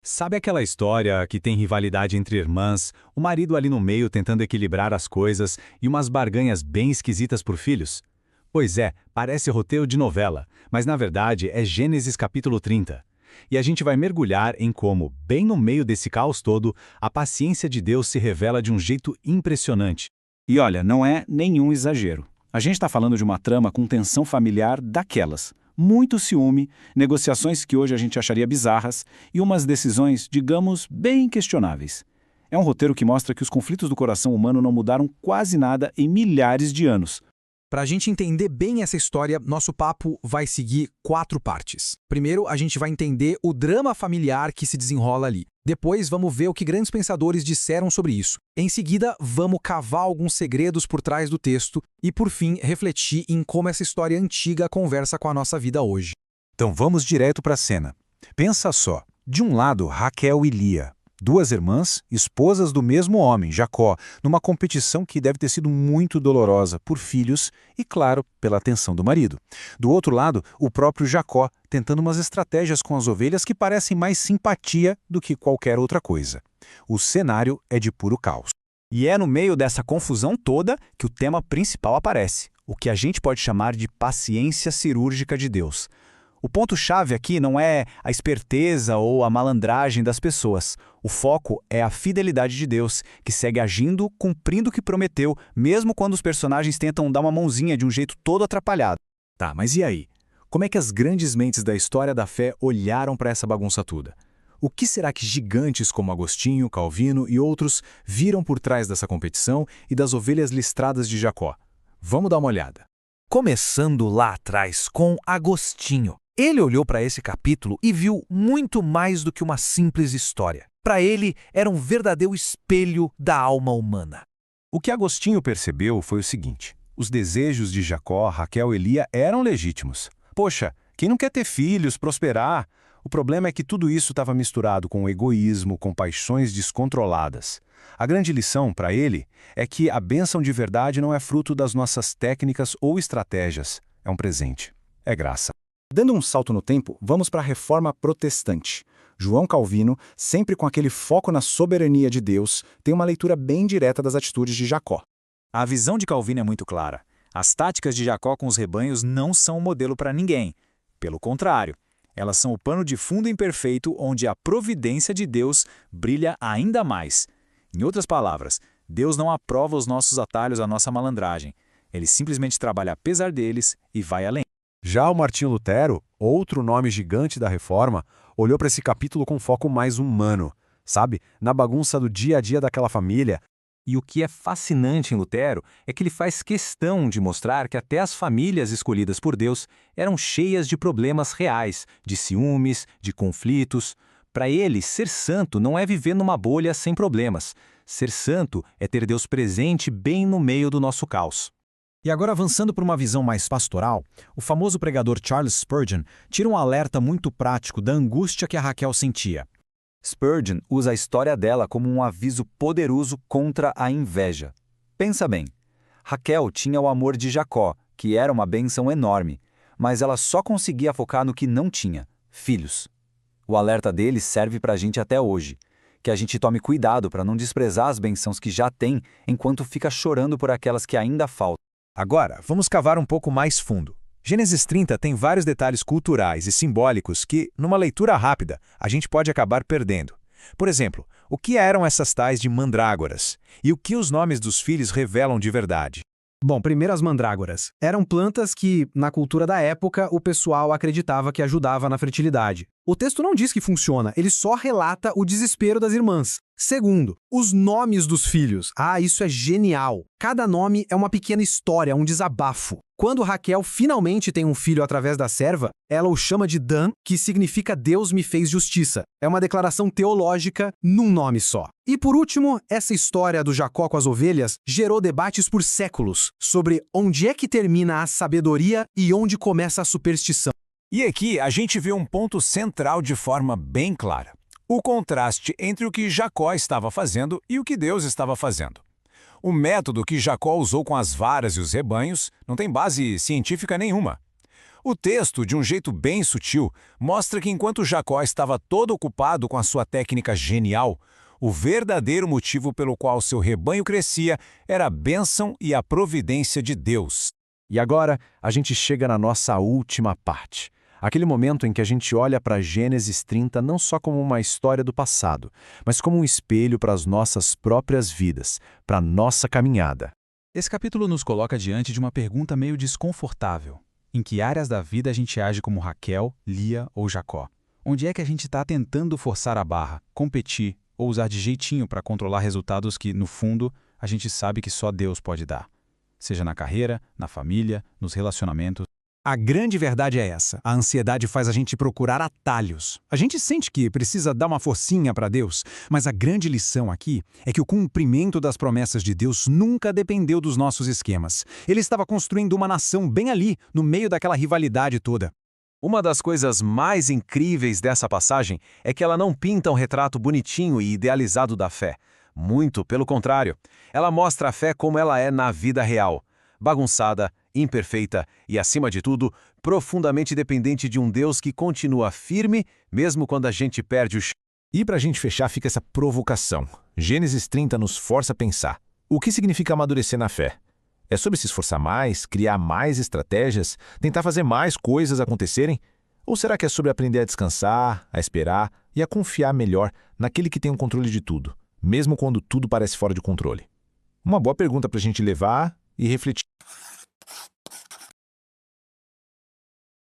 Sabe aquela história que tem rivalidade entre irmãs, o marido ali no meio tentando equilibrar as coisas e umas barganhas bem esquisitas por filhos? Pois é, parece roteiro de novela, mas na verdade é Gênesis capítulo 30. E a gente vai mergulhar em como, bem no meio desse caos todo, a paciência de Deus se revela de um jeito impressionante. E olha, não é nenhum exagero. A gente está falando de uma trama com tensão familiar daquelas. Muito ciúme, negociações que hoje a gente acharia bizarras e umas decisões, digamos, bem questionáveis. É um roteiro que mostra que os conflitos do coração humano não mudaram quase nada em milhares de anos. Para a gente entender bem essa história, nosso papo vai seguir 4 partes. Primeiro, a gente vai entender o drama familiar que se desenrola ali. Depois, vamos ver o que grandes pensadores disseram sobre isso. Em seguida, vamos cavar alguns segredos por trás do texto e, por fim, refletir em como essa história antiga conversa com a nossa vida hoje. Então vamos direto para a cena. Pensa só, de um lado Raquel e Lia, duas irmãs, esposas do mesmo homem, Jacó, numa competição que deve ter sido muito dolorosa por filhos e, claro, pela atenção do marido. Do outro lado, o próprio Jacó, tentando umas estratégias com as ovelhas que parecem mais simpatia do que qualquer outra coisa. O cenário é de puro caos. E é no meio dessa confusão toda que o tema principal aparece, o que a gente pode chamar de paciência cirúrgica de Deus. O ponto-chave aqui não é a esperteza ou a malandragem das pessoas. O foco é a fidelidade de Deus, que segue agindo, cumprindo o que prometeu, mesmo quando os personagens tentam dar uma mãozinha de um jeito todo atrapalhado. Tá, mas e aí? Como é que as grandes mentes da história da fé olharam para essa bagunça toda? O que será que gigantes como Agostinho, Calvino e outros viram por trás dessa competição e das ovelhas listradas de Jacó? Vamos dar uma olhada. Começando lá atrás com Agostinho. Ele olhou para esse capítulo e viu muito mais do que uma simples história. Para ele, era um verdadeiro espelho da alma humana. O que Agostinho percebeu foi o seguinte: os desejos de Jacó, Raquel e Lia eram legítimos. Poxa, quem não quer ter filhos, prosperar? O problema é que tudo isso estava misturado com egoísmo, com paixões descontroladas. A grande lição para ele é que a bênção de verdade não é fruto das nossas técnicas ou estratégias. É um presente. É graça. Dando um salto no tempo, vamos para a Reforma Protestante. João Calvino, sempre com aquele foco na soberania de Deus, tem uma leitura bem direta das atitudes de Jacó. A visão de Calvino é muito clara. As táticas de Jacó com os rebanhos não são um modelo para ninguém. Pelo contrário, elas são o pano de fundo imperfeito onde a providência de Deus brilha ainda mais. Em outras palavras, Deus não aprova os nossos atalhos à nossa malandragem. Ele simplesmente trabalha apesar deles e vai além. Já o Martinho Lutero, outro nome gigante da Reforma, olhou para esse capítulo com foco mais humano, sabe? Na bagunça do dia a dia daquela família. E o que é fascinante em Lutero é que ele faz questão de mostrar que até as famílias escolhidas por Deus eram cheias de problemas reais, de ciúmes, de conflitos. Para ele, ser santo não é viver numa bolha sem problemas. Ser santo é ter Deus presente bem no meio do nosso caos. E agora, avançando para uma visão mais pastoral, o famoso pregador Charles Spurgeon tira um alerta muito prático da angústia que a Raquel sentia. Spurgeon usa a história dela como um aviso poderoso contra a inveja. Pensa bem, Raquel tinha o amor de Jacó, que era uma bênção enorme, mas ela só conseguia focar no que não tinha, filhos. O alerta dele serve para a gente até hoje, que a gente tome cuidado para não desprezar as bênçãos que já tem enquanto fica chorando por aquelas que ainda faltam. Agora, vamos cavar um pouco mais fundo. Gênesis 30 tem vários detalhes culturais e simbólicos que, numa leitura rápida, a gente pode acabar perdendo. Por exemplo, o que eram essas tais de mandrágoras? E o que os nomes dos filhos revelam de verdade? Bom, primeiro as mandrágoras. Eram plantas que, na cultura da época, o pessoal acreditava que ajudava na fertilidade. O texto não diz que funciona, ele só relata o desespero das irmãs. Segundo, os nomes dos filhos. Ah, isso é genial! Cada nome é uma pequena história, um desabafo. Quando Raquel finalmente tem um filho através da serva, ela o chama de Dan, que significa Deus me fez justiça. É uma declaração teológica num nome só. E por último, essa história do Jacó com as ovelhas gerou debates por séculos sobre onde é que termina a sabedoria e onde começa a superstição. E aqui a gente vê um ponto central de forma bem clara. O contraste entre o que Jacó estava fazendo e o que Deus estava fazendo. O método que Jacó usou com as varas e os rebanhos não tem base científica nenhuma. O texto, de um jeito bem sutil, mostra que enquanto Jacó estava todo ocupado com a sua técnica genial, o verdadeiro motivo pelo qual seu rebanho crescia era a bênção e a providência de Deus. E agora, a gente chega na nossa última parte. Aquele momento em que a gente olha para Gênesis 30 não só como uma história do passado, mas como um espelho para as nossas próprias vidas, para a nossa caminhada. Esse capítulo nos coloca diante de uma pergunta meio desconfortável. Em que áreas da vida a gente age como Raquel, Lia ou Jacó? Onde é que a gente está tentando forçar a barra, competir ou usar de jeitinho para controlar resultados que, no fundo, a gente sabe que só Deus pode dar? Seja na carreira, na família, nos relacionamentos. A grande verdade é essa. A ansiedade faz a gente procurar atalhos. A gente sente que precisa dar uma forcinha para Deus, mas a grande lição aqui é que o cumprimento das promessas de Deus nunca dependeu dos nossos esquemas. Ele estava construindo uma nação bem ali, no meio daquela rivalidade toda. Uma das coisas mais incríveis dessa passagem é que ela não pinta um retrato bonitinho e idealizado da fé. Muito pelo contrário. Ela mostra a fé como ela é na vida real. Bagunçada, imperfeita e, acima de tudo, profundamente dependente de um Deus que continua firme, mesmo quando a gente perde o chão. E para a gente fechar fica essa provocação. Gênesis 30 nos força a pensar. O que significa amadurecer na fé? É sobre se esforçar mais, criar mais estratégias, tentar fazer mais coisas acontecerem? Ou será que é sobre aprender a descansar, a esperar e a confiar melhor naquele que tem o controle de tudo, mesmo quando tudo parece fora de controle? Uma boa pergunta para a gente levar e refletir